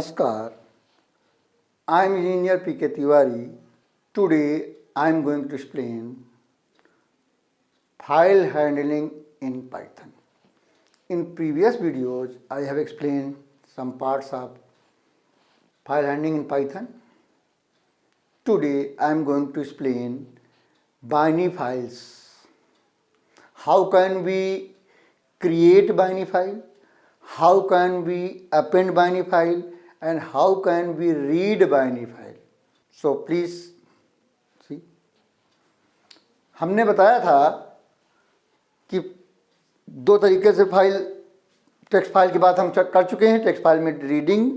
Namaskar, I am Engineer P.K. Tiwari. Today I am going to explain file handling in Python. In previous videos I have explained some parts of file handling in Python. Today I am going to explain binary files. How can we create binary file? How can we append binary file? And how can we read binary file? So please see. हमने बताया था कि दो तरीके से file, text file की बात हम कर चुके हैं। टेक्स्ट फाइल में रीडिंग,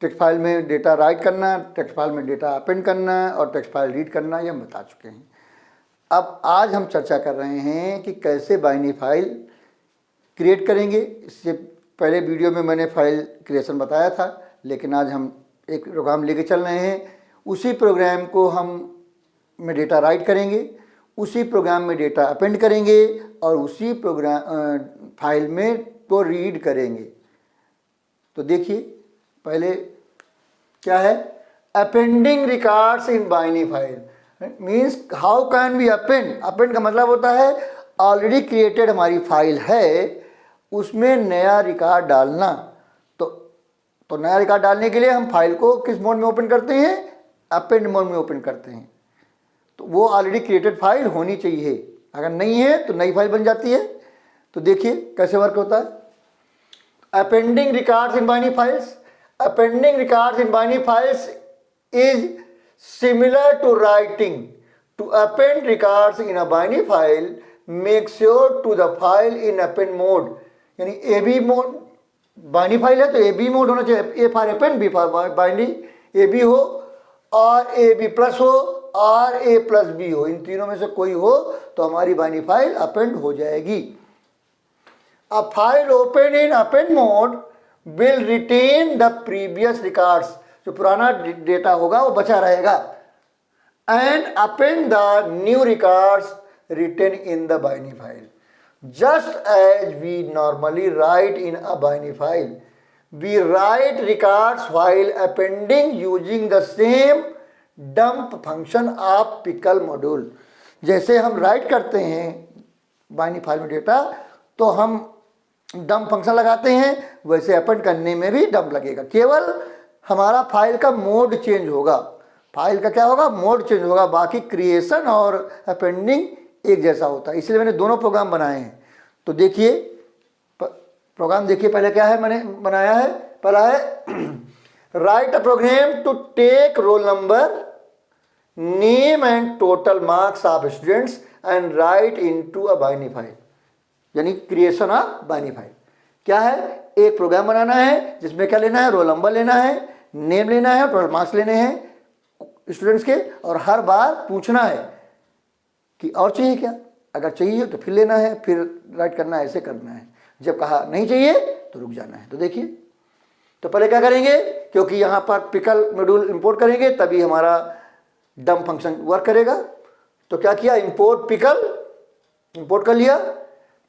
टेक्स्ट फाइल में डेटा राइट करना, टेक्स्ट फाइल में डेटा अपेंड करना और टेक्स्ट फाइल रीड करना, ये हम बता चुके हैं। अब आज हम चर्चा कर रहे हैं कि कैसे बाइनरी फाइल क्रिएट करेंगे। इससे पहले वीडियो में मैंने फाइल क्रिएशन बताया था, लेकिन आज हम एक प्रोग्राम लेके चल रहे हैं। उसी प्रोग्राम को हम में डेटा राइट करेंगे, उसी प्रोग्राम में डेटा अपेंड करेंगे और उसी प्रोग्राम फाइल में को रीड करेंगे। तो देखिए पहले क्या है, appending records in binary file means how can we append. Append का मतलब होता है ऑलरेडी क्रिएटेड हमारी फाइल है, उसमें नया रिकॉर्ड डालना। तो नया रिकॉर्ड डालने के लिए हम फाइल को किस मोड में ओपन करते हैं, अपेंड मोड में ओपन करते हैं। तो वो ऑलरेडी क्रिएटेड फाइल होनी चाहिए, अगर नहीं है तो नई फाइल बन जाती है। तो देखिए कैसे वर्क होता है। Appending records in binary files, appending records in binary files is similar to writing. To append records in a binary file make sure to the file in append mode, यानी A B mode. Binary file है तो A B mode होना चाहिए, A for append, B for binary. A B हो और A B plus हो और ए plus B हो, इन तीनों में से कोई हो तो हमारी बाइनरी फाइल अपेंड हो जाएगी। A file open in append mode will retain the previous records, जो पुराना डेटा होगा वो बचा रहेगा। And append the new records written in the binary file. Just as we normally write in a binary file, we write records while appending using the same dump function of pickle module। जैसे हम right करते हैं binary file में data तो हम dump function लगाते हैं, वैसे अपेंड करने में भी डंप लगेगा। केवल हमारा फाइल का मोड चेंज होगा, फाइल का क्या होगा, मोड चेंज होगा। बाकी क्रिएशन और अपेंडिंग एक जैसा होता है, इसलिए मैंने दोनों प्रोग्राम बनाए हैं। तो देखिए प्रोग्राम देखिए, पहले क्या है मैंने बनाया है, पहला है write a program to take roll number, name and total marks of students and write into a binary file, यानी क्रिएशन ऑफ बाइनरी फाइल। क्या है, एक प्रोग्राम बनाना है जिसमें क्या लेना है, रोल नंबर लेना है, नेम लेना है, टोटल मार्क्स लेने हैं स्टूडेंट्स के, और हर बार पूछना है कि और चाहिए क्या, अगर चाहिए तो फिर लेना है, फिर राइट करना है, ऐसे करना है। जब कहा नहीं चाहिए तो रुक जाना है। तो देखिए, तो पहले क्या करेंगे, क्योंकि यहाँ पर पिकल मॉड्यूल इंपोर्ट करेंगे तभी हमारा डंप फंक्शन वर्क करेगा। तो क्या किया, इंपोर्ट पिकल इंपोर्ट कर लिया।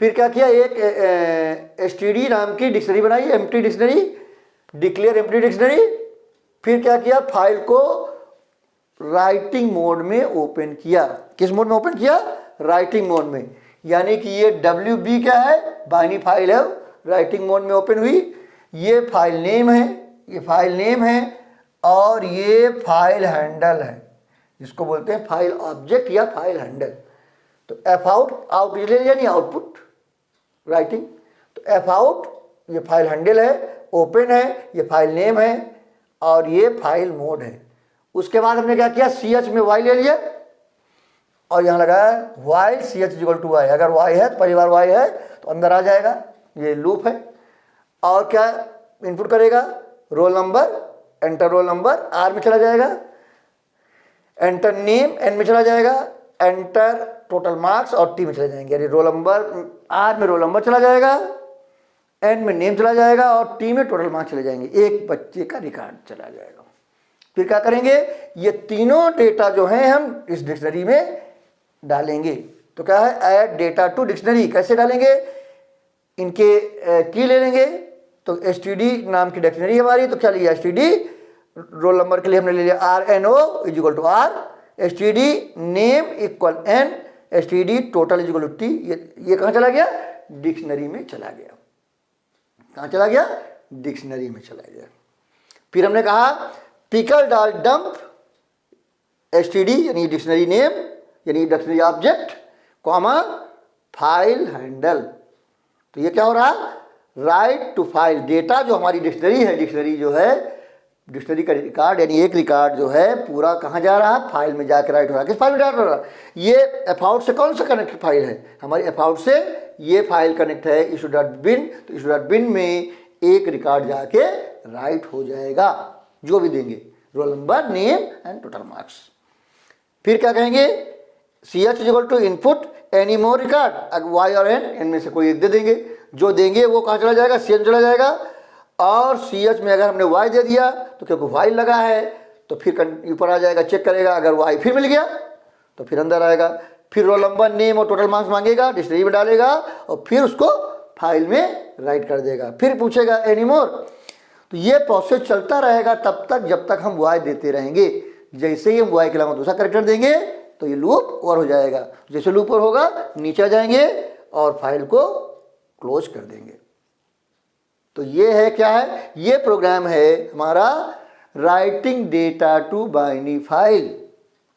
फिर क्या किया, एक std नाम की डिक्शनरी बनाई, empty dictionary, declare empty dictionary. फिर क्या किया, फाइल को राइटिंग मोड में ओपन किया। किस मोड में ओपन किया, राइटिंग मोड में, यानी कि ये WB क्या है, बाइनरी फाइल है, राइटिंग मोड में ओपन हुई। ये फाइल नेम है, ये फाइल नेम है और ये फाइल हैंडल है, जिसको बोलते हैं फाइल ऑब्जेक्ट या फाइल हैंडल। तो एफ आउट यानी आउटपुट राइटिंग। तो एफ आउट ये फाइल हैंडल है, ओपन है, ये फाइल नेम है और ये फाइल मोड है। उसके बाद हमने क्या किया, CH में y ले लिया और यहाँ लगाया while CH equal to y। अगर y है तो परिवार y है तो अंदर आ जाएगा, ये लूप है। और क्या इनपुट करेगा, roll number, enter roll number, R में चला जाएगा, एंटर नेम N में चला जाएगा, एंटर टोटल मार्क्स और T में चले जाएंगे। यानी रोल नंबर, R में रोल नंबर चला जाएगा, N में नेम चला जाएगा और T में टोटल मार्क्स चले जाएंगे। एक बच्चे का रिकॉर्ड चला जाएगा। फिर क्या करेंगे, ये तीनों डेटा जो हैं हम इस डिक्शनरी में डालेंगे। तो क्या है, ऐड डेटा टू डिक्शनरी। कैसे डालेंगे, इनके की ले लेंगे, तो STD नाम की डिक्शनरी हमारी, तो क्या लिया STD, रोल नंबर के लिए हमने ले लिया RNO equal to R, STD name equal N, STD total equal to T। ये कहाँ चला गया, डिक्शनरी में चला गया। कहाँ चला गया, डिक्शनरी में चला गया। फिर हमने कहा पिकल डॉट डंप STD यानी डिक्शनरी नेम यानी dictionary object comma file handle. तो ये क्या हो रहा है, राइट टू फाइल, डेटा जो हमारी डिक्शनरी है, डिक्शनरी जो है, डिक्शनरी का रिकॉर्ड यानी एक रिकॉर्ड जो है पूरा कहाँ जा रहा है, फाइल में जाकर राइट हो रहा है। किस फाइल में राइट हो रहा है, ये अबाउट से कौन सा कनेक्टेड फाइल है, हमारी अबाउट से ये फाइल कनेक्ट है इशू डॉट बिन। तो इशू डॉट बिन में एक रिकॉर्ड जाके राइट हो जाएगा, जो भी देंगे, roll number, name and total marks. फिर क्या कहेंगे, CH equal to input any more record, Y और N इनमें से कोई एक दे देंगे, जो देंगे वो कहाँ चला जाएगा, CH में चला जाएगा। और CH में अगर हमने Y दे दिया तो क्योंकि Y लगा है तो फिर ऊपर आ जाएगा, चेक करेगा, अगर Y फिर मिल गया तो फिर अंदर आएगा। फिर रोल नंबर, नेम और टोटल मार्क्स मांगेगा, डिक्शनरी में डालेगा और फिर उसको फाइल में राइट कर देगा। फिर पूछेगा एनी मोर। तो ये प्रोसेस चलता रहेगा तब तक जब तक हम Y देते रहेंगे। जैसे ही हम Y के अलावा दूसरा कैरेक्टर देंगे तो ये लूप ओवर हो जाएगा। जैसे लूप ओवर होगा नीचे आ जाएंगे और फाइल को क्लोज कर देंगे। तो ये है, क्या है, ये प्रोग्राम है हमारा writing data to binary file.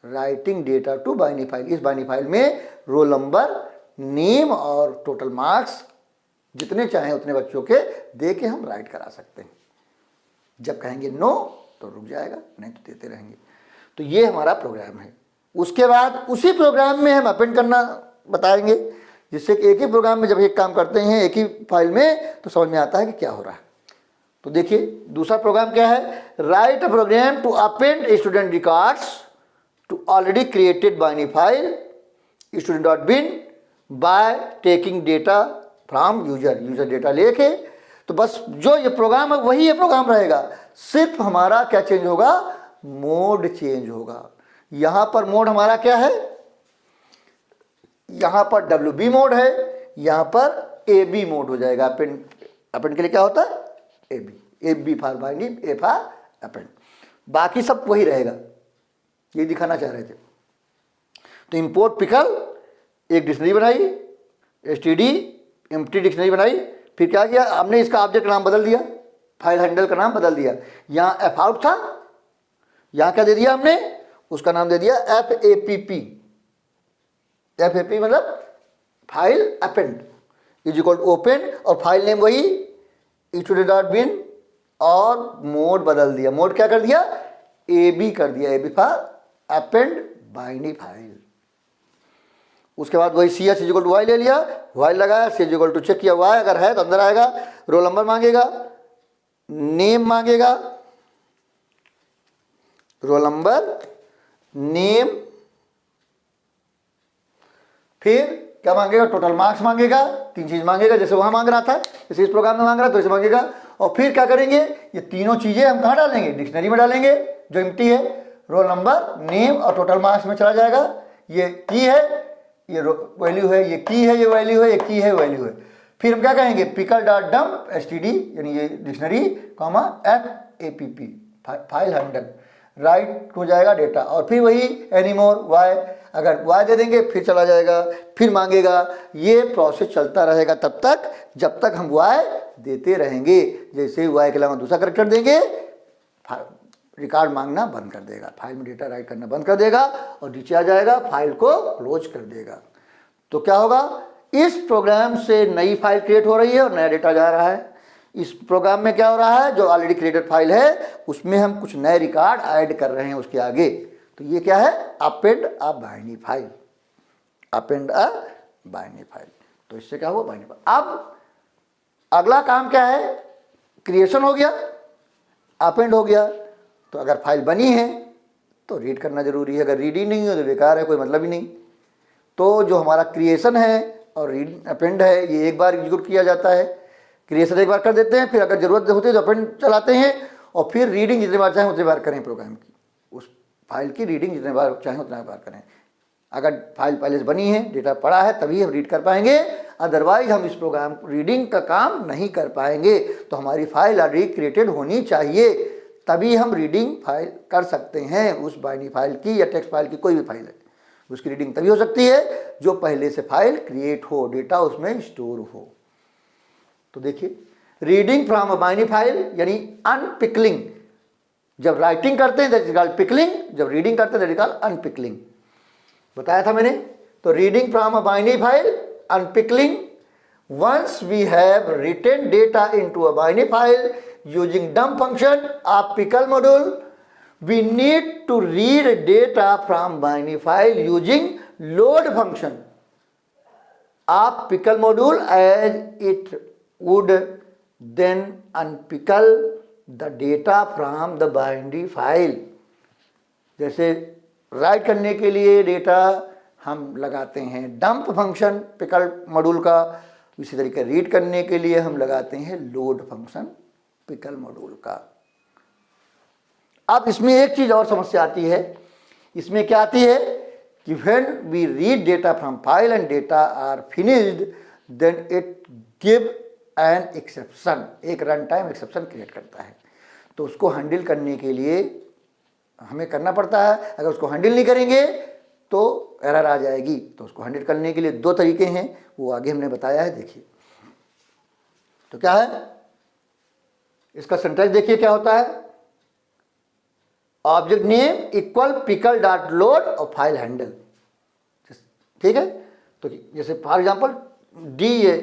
Writing data to binary file, इस बाइनरी फाइल में रोल नंबर, नेम और टोटल मार्क्स जितने चाहें उतने बच्चों के दे के हम राइट करा सकते हैं। जब कहेंगे नो तो रुक जाएगा, नहीं तो देते रहेंगे। तो ये हमारा प्रोग्राम है। उसके बाद उसी प्रोग्राम में हम अपेंड करना बताएंगे, जिससे कि एक ही प्रोग्राम में जब एक काम करते हैं एक ही फाइल में तो समझ में आता है कि क्या हो रहा है। तो देखिए दूसरा प्रोग्राम क्या है, write a program to append student records to already created binary file student dot bin by taking data from user. User data लेके, तो बस जो ये प्रोग्राम है वही ये प्रोग्राम रहेगा, सिर्फ हमारा क्या चेंज होगा, मोड चेंज होगा। यहां पर मोड हमारा क्या है, यहां पर WB मोड है, यहां पर AB मोड हो जाएगा। अपेंड के लिए क्या होता है, AB for binary, A for append. बाकी सब वही रहेगा, ये दिखाना चाह रहे थे। तो इंपोर्ट पिकल, एक डिक्शनरी बनाई, STD एम्प्टी डिक्शनरी बनाई। फिर क्या किया, हमने इसका ऑब्जेक्ट का नाम बदल दिया, फाइल हैंडल का नाम बदल दिया। यहाँ अबाउट था, यहाँ क्या दे दिया हमने, उसका नाम दे दिया FAPP। FAP मतलब file append is equal to open, और फाइल नेम वही स्टूडेंट डॉट बिन, और मोड बदल दिया। मोड क्या कर दिया, AB कर दिया, AB for append binary file. उसके बाद वही CH is equal to Y ले लिया, Y लगाया, CH इक्वल टू चेक किया, Y अगर है तो अंदर आएगा, रोल नंबर मांगेगा, नेम मांगेगा, रोल नंबर, नेम, फिर क्या मांगेगा, टोटल मार्क्स मांगेगा। तीन चीज मांगेगा, जैसे वहां मांग रहा था, जैसे इस प्रोग्राम में मांग रहा था तो इसे मांगेगा। और फिर क्या करेंगे, ये तीनों चीजें हम कहाँ डालेंगे, डिक्शनरी में डालेंगे जो एम्प्टी है। रोल नंबर, नेम और टोटल मार्क्स में चला जाएगा। ये की है, ये वैल्यू है, ये की है, ये वैल्यू है, ये की है, वैल्यू है। फिर हम क्या कहेंगे, पिकल डॉट डंप STD यानी ये dictionary comma FAPP file handle, right हो जाएगा डेटा। और फिर वही एनी मोर Y, अगर Y दे देंगे फिर चला जाएगा, फिर मांगेगा। ये प्रोसेस चलता रहेगा तब तक जब तक हम Y देते रहेंगे। जैसे ही Y के अलावा दूसरा कैरेक्टर देंगे, रिकॉर्ड मांगना बंद कर देगा, फाइल में डेटा राइट करना बंद कर देगा और नीचे आ जाएगा, फाइल को क्लोज कर देगा। तो क्या होगा, इस प्रोग्राम से नई फाइल क्रिएट हो रही है और नया डेटा जा रहा है। इस प्रोग्राम में क्या हो रहा है, जो ऑलरेडी क्रिएटेड फाइल है उसमें हम कुछ नए रिकॉर्ड ऐड कर रहे हैं उसके आगे। तो ये क्या है, अपेंड अ बाइनरी फाइल, अपेंड अ बाइनरी फाइल। तो इससे क्या हुआ, बाइनरी फाइल। अब अगला काम क्या है, क्रिएशन हो गया, अपेंड हो गया। तो अगर फाइल बनी है तो रीड करना जरूरी है, अगर रीड ही नहीं हो तो बेकार है, कोई मतलब ही नहीं। तो जो हमारा क्रिएशन है और रीड अपेंड है, ये एक बार एग्जीक्यूट किया जाता है। क्रिएशन एक बार कर देते हैं, फिर अगर जरूरत होती है तो अपेंड चलाते हैं, और फिर रीडिंग जितने बार चाहें उतने बार करें प्रोग्राम की, उस फाइल की रीडिंग जितने बार चाहें उतने बार करें। अगर फाइल पहले से बनी है, डेटा पड़ा है, तभी हम रीड कर पाएंगे। अदरवाइज हम इस प्रोग्राम रीडिंग का काम नहीं कर पाएंगे। तो हमारी फाइल ऑलरेडी क्रिएटेड होनी चाहिए, तभी हम रीडिंग फाइल कर सकते हैं उस बाइनरी फाइल की या टेक्स्ट फाइल की, कोई भी फाइल है उसकी रीडिंग तभी हो सकती है जो पहले से फाइल क्रिएट हो, डेटा उसमें स्टोर हो। तो देखिए, reading from a binary file यानी अनपिकलिंग। जब राइटिंग करते हैं दैट इज कॉल्ड पिकलिंग, जब रीडिंग करते हैं दैट इज कॉल्ड अनपिकलिंग। बताया था मैंने। तो reading from a binary file, unpickling. Once we have written data into a binary file using dump function of pickle module, we need to read data from binary file using load function of pickle module as it would then unpickle the data from the binary file। जैसे right करने के लिए data हम लगाते हैं dump function pickle module का, इसी तरीके रीड करने के लिए हम लगाते हैं लोड फंक्शन पिकल मॉड्यूल का। अब इसमें एक चीज और समस्या आती है। इसमें क्या आती है कि when we read data from file and data are finished then it give an exception, एक रन टाइम एक्सेप्शन क्रिएट करता है। तो उसको हैंडल करने के लिए हमें करना पड़ता है। अगर उसको हैंडल नहीं करेंगे तो एरर आ जाएगी। तो उसको हैंडल करने के लिए दो तरीके हैं, वो आगे हमने बताया है। देखिए तो क्या है इसका सिंटैक्स, देखिए क्या होता है। Object name equal pickle dot load और फाइल हैंडल, ठीक है। तो जैसे फॉर एग्जांपल डी ये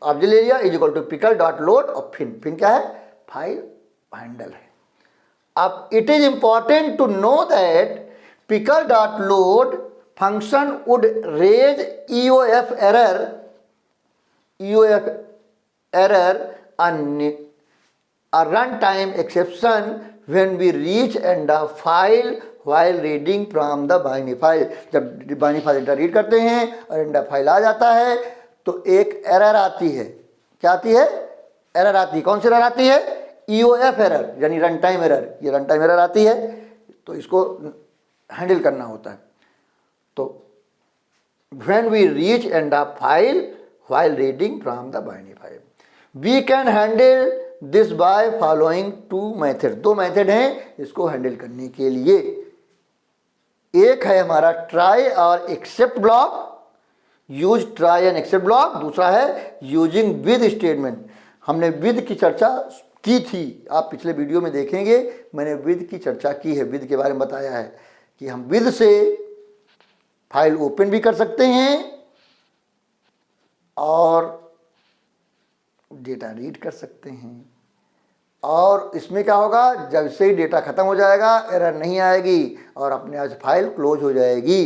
ऑब्जेक्ट ले लिया is equal to pickle dot load और फिन क्या है, फाइल हैंडल है। अब it is important to know that pickle dot load function would raise EOF error a runtime exception when we reach end of file while reading from the binary file। जब binary file data read करते हैं और end of file आ जाता है तो एक error आती है। क्या आती है, एरर आती है। कौन सी एरर आती है, EOF एरर यानी रन टाइम एरर। ये रन टाइम एरर आती है तो इसको हैंडल करना होता है। तो when we reach end of file while reading from the binary file we can handle this by following two method. दो मेथड हैं इसको हैंडल करने के लिए। एक है हमारा ट्राई और except block, use try and except block. दूसरा है यूजिंग विद स्टेटमेंट। हमने विद की चर्चा की थी, आप पिछले वीडियो में देखेंगे मैंने विद की चर्चा की है। विद के बारे में बताया है कि हम विद से फाइल ओपन भी कर सकते हैं और डेटा रीड कर सकते हैं। और इसमें क्या होगा, जब से ही डेटा खत्म हो जाएगा एरर नहीं आएगी और अपने आप फाइल क्लोज हो जाएगी।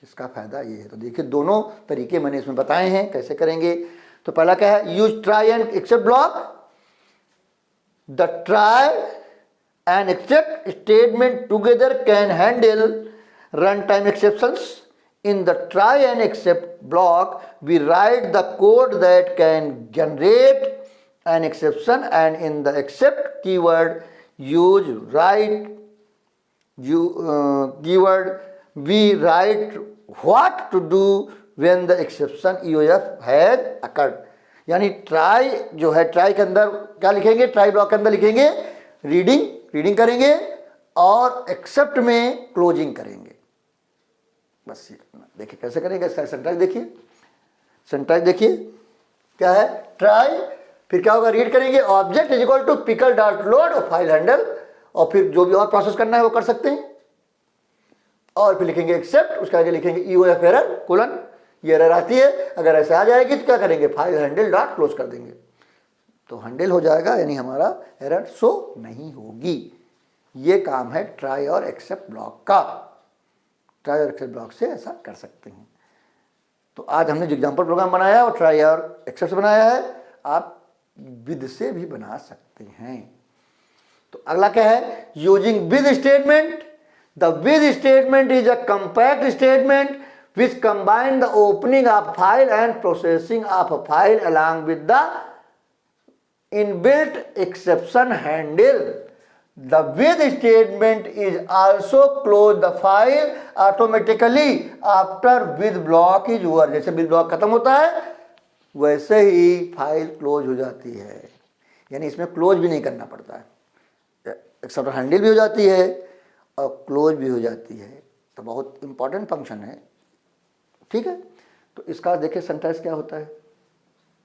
इसका फायदा ये है। तो देखिए दोनों तरीके मैंने इसमें बताए हैं कैसे करेंगे। तो पहला क्या है, use try and except block. The try and except statement together can handle run time exceptions. In the try and accept block, we write the code that can generate an exception, and in the accept keyword, use keyword, we write what to do when the exception EOF has occurred। यानी try जो है, try के अंदर क्या लिखेंगे, try block के अंदर लिखेंगे रीडिंग करेंगे और एक्सेप्ट में क्लोजिंग करेंगे। बस ये देखिए कैसे करेंगे। इसका सिंटैक्स देखिए, सिंटैक्स देखिए क्या है, ट्राई फिर क्या होगा, रीड करेंगे object is equal to pickle dot load और फाइल हैंडल, और फिर जो भी और प्रोसेस करना है वो कर सकते हैं। और फिर लिखेंगे एक्सेप्ट, उसके आगे लिखेंगे EOF एरर कोलन, ये एरर आती है। अगर ऐसे आ जाएगी तो क्या करेंगे, फाइल हैंडल डॉट क्लोज कर देंगे तो हैंडल हो जाएगा, यानी हमारा एरर शो नहीं होगी। ये काम है ट्राई और एक्सेप्ट ब्लॉक का। ट्राई और एक्सेप्ट ब्लॉक से ऐसा कर सकते हैं। तो आज हमने जो एग्जाम्पल प्रोग्राम बनाया है वो ट्राई और एक्सेप्ट से बनाया है, आप विद से भी बना सकते हैं। तो अगला क्या है, using with statement. The with statement is a compact statement which combine the opening of file and processing of a file along with the inbuilt exception handle. The with statement is also close the file automatically after with block is over। जैसे with block खत्म होता है वैसे ही file close हो जाती है, यानी इसमें क्लोज भी नहीं करना पड़ता है, एक्सेप्ट हैंडल भी हो जाती है और क्लोज भी हो जाती है। तो बहुत इंपॉर्टेंट फंक्शन है, ठीक है। तो इसका देखिए सिंटैक्स क्या होता है,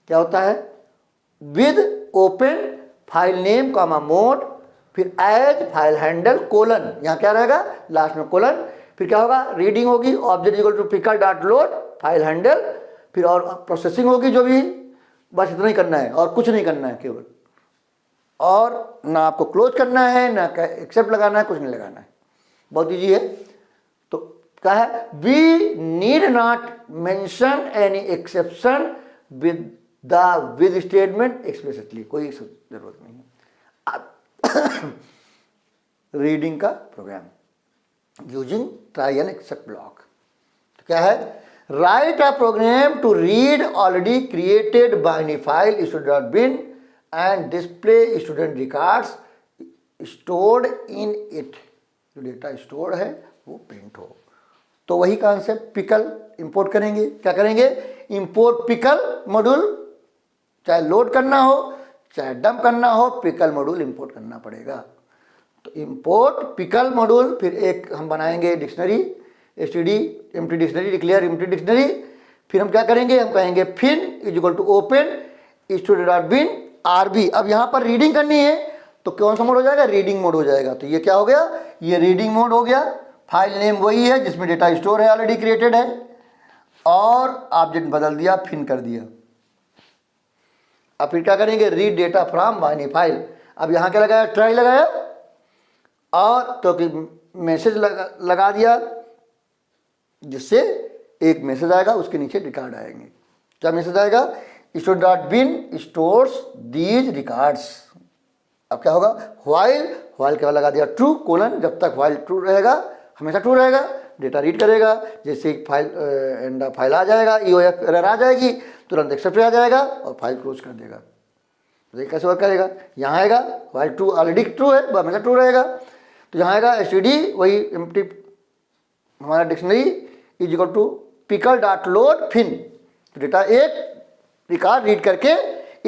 क्या होता है, with open file name comma mode, फिर एज फाइल हैंडल कोलन, यहाँ क्या रहेगा लास्ट में कोलन, फिर क्या होगा रीडिंग होगी, object equal to pickle dot load file handle, फिर और प्रोसेसिंग होगी जो भी, बस इतना ही करना है और कुछ नहीं करना है केवल, और ना आपको क्लोज करना है ना एक्सेप्ट लगाना है, कुछ नहीं लगाना है, बहुत ईजी है। तो क्या है, we need not mention any exception with the with statement explicitly, कोई जरूरत नहीं है। आप रीडिंग का program using try and except block, तो क्या है, write a program to read already created binary file student.bin and display student records stored in it, जो डेटा स्टोर्ड है वो प्रिंट हो। तो वही कॉन्सेप्ट पिकल इंपोर्ट करेंगे, क्या करेंगे, इंपोर्ट पिकल मॉड्यूल, चाहे लोड करना हो चाहे डंप करना हो, पिकल मॉड्यूल इंपोर्ट करना पड़ेगा। तो इंपोर्ट पिकल मॉड्यूल, फिर एक हम बनाएंगे dictionary std empty dictionary, declare empty dictionary, फिर हम क्या करेंगे, हम कहेंगे fin is equal to open student.bin rb। अब यहाँ पर रीडिंग करनी है तो कौन सा मोड हो जाएगा, रीडिंग मोड हो जाएगा। तो ये क्या हो गया, ये रीडिंग मोड हो गया, फाइल नेम वही है जिसमें डेटा स्टोर है, ऑलरेडी क्रिएटेड है, और ऑब्जेक्ट बदल दिया, फिन कर दिया। अब फिर क्या करेंगे, read data from binary file. अब यहाँ क्या लगाया, ट्राई लगाया, और तो कि मैसेज लगा दिया, जिससे एक मैसेज आएगा, उसके नीचे रिकॉर्ड आएंगे। क्या मैसेज आएगा, student.bin स्टोर्स दीज रिकॉर्ड्स। अब क्या होगा, व्हाइल के बाद लगा दिया ट्रू कोलन, जब तक व्हाइल ट्रू रहेगा हमेशा ट्रू रहेगा, डेटा रीड करेगा, जैसे फाइल एंड फाइल आ जाएगा, EOF एरर आ जाएगी, तुरंत एक्सेप्ट आ जाएगा और फाइल क्लोज कर देगा। तो ये कैसे वर्क करेगा, यहाँ आएगा व्हाइल ट्रू ऑलरेडी ट्रू है, हमेशा ट्रू रहेगा, तो यहाँ आएगा std वही एम्प्टी हमारा dictionary is equal to pickle dot load fin, data एक रिकॉर्ड रीड करके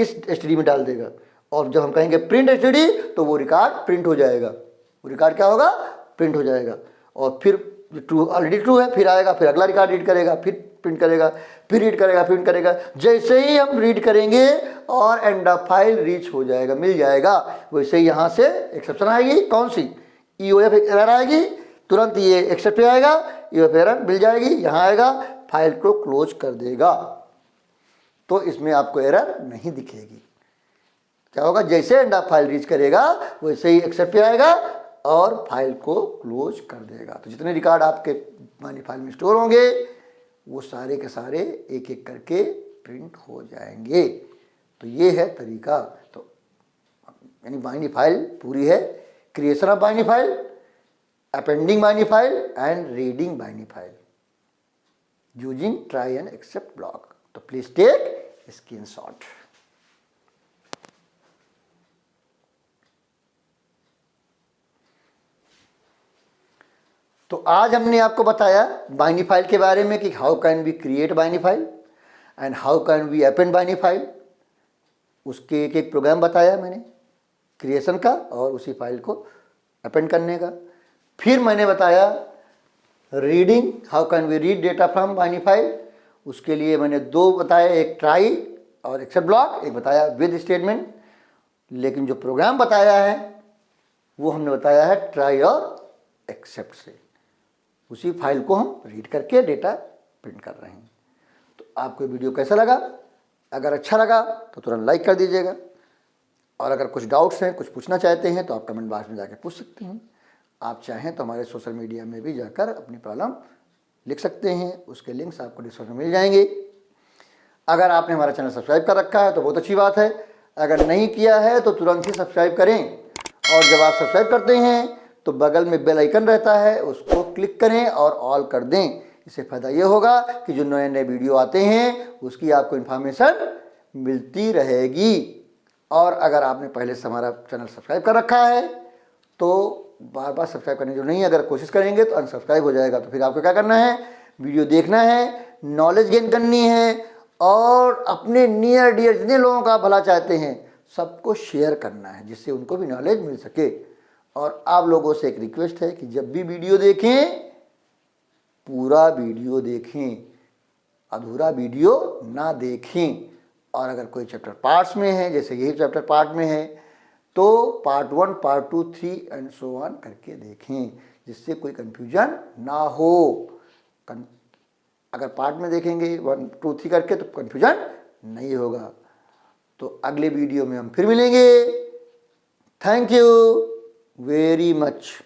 इस std में डाल देगा, और जब हम कहेंगे प्रिंट std तो वो रिकॉर्ड प्रिंट हो जाएगा, वो रिकॉर्ड क्या होगा, प्रिंट हो जाएगा। और फिर ट्रू ऑलरेडी ट्रू है, फिर आएगा, फिर अगला रिकॉर्ड रीड करेगा, फिर प्रिंट करेगा, फिर रीड करेगा, प्रिंट करेगा। जैसे ही हम रीड करेंगे और एंड ऑफ फाइल रीच हो जाएगा, मिल जाएगा, वैसे ही यहाँ से एक्सेप्शन आएगी, कौन सी, EOF एरर आएगी, तुरंत ये एक्सेप्ट पे आएगा, EOF एरर मिल जाएगी, यहाँ आएगा, फाइल को क्लोज कर देगा। तो इसमें आपको एरर नहीं दिखेगी। क्या होगा, जैसे एंड ऑफ फाइल रीच करेगा वैसे ही एक्सेप्ट पे आएगा और फाइल को क्लोज कर देगा। तो जितने रिकॉर्ड आपके बाइनरी फाइल में स्टोर होंगे वो सारे के सारे एक एक करके प्रिंट हो जाएंगे। तो ये है तरीका। तो यानी बाइनरी फाइल पूरी है, creation of binary file, appending binary file and reading binary file using try and except block. तो प्लीज टेक स्क्रीनशॉट। तो आज हमने आपको बताया बाइनरी फाइल के बारे में कि how can we create binary file and how can we append binary file. उसके एक एक प्रोग्राम बताया मैंने क्रिएशन का और उसी फाइल को अपेंड करने का। फिर मैंने बताया reading, how can we read data from binary file. उसके लिए मैंने दो बताया, एक ट्राई और एक्सेप्ट ब्लॉक, एक बताया विद स्टेटमेंट। लेकिन जो प्रोग्राम बताया है वो हमने बताया है ट्राई और एक्सेप्ट से। उसी फाइल को हम रीड करके डेटा प्रिंट कर रहे हैं। तो आपको वीडियो कैसा लगा? अगर अच्छा लगा तो तुरंत लाइक कर दीजिएगा, और अगर कुछ डाउट्स हैं, कुछ पूछना चाहते हैं तो आप कमेंट बॉक्स में जाकर पूछ सकते हैं। आप चाहें तो हमारे सोशल मीडिया में भी जाकर अपनी प्रॉब्लम लिख सकते हैं, उसके लिंक्स आपको डिस्क्रिप्शन में मिल जाएंगे। अगर आपने हमारा चैनल सब्सक्राइब कर रखा है तो बहुत अच्छी बात है, अगर नहीं किया है तो तुरंत ही सब्सक्राइब करें। और जब आप सब्सक्राइब करते हैं तो बगल में बेल आइकन रहता है, उसको क्लिक करें और ऑल कर दें। इससे फ़ायदा ये होगा कि जो नए नए वीडियो आते हैं उसकी आपको इन्फॉर्मेशन मिलती रहेगी। और अगर आपने पहले से हमारा चैनल सब्सक्राइब कर रखा है तो बार बार सब्सक्राइब करने की जो नहीं, अगर कोशिश करेंगे तो अनसब्सक्राइब हो जाएगा। तो फिर आपको क्या करना है, वीडियो देखना है, नॉलेज गेन करनी है और अपने नियर डियर जितने लोगों का भला चाहते हैं सबको शेयर करना है, जिससे उनको भी नॉलेज मिल सके। और आप लोगों से एक रिक्वेस्ट है कि जब भी वीडियो देखें पूरा वीडियो देखें, अधूरा वीडियो ना देखें। और अगर कोई चैप्टर पार्ट्स में है, जैसे यही चैप्टर पार्ट में है, तो part 1, part 2, 3 and so on करके देखें, जिससे कोई कंफ्यूजन ना हो। अगर पार्ट में देखेंगे 1, 2, 3 करके तो कंफ्यूजन नहीं होगा। तो अगले वीडियो में हम फिर मिलेंगे। Thank you very much.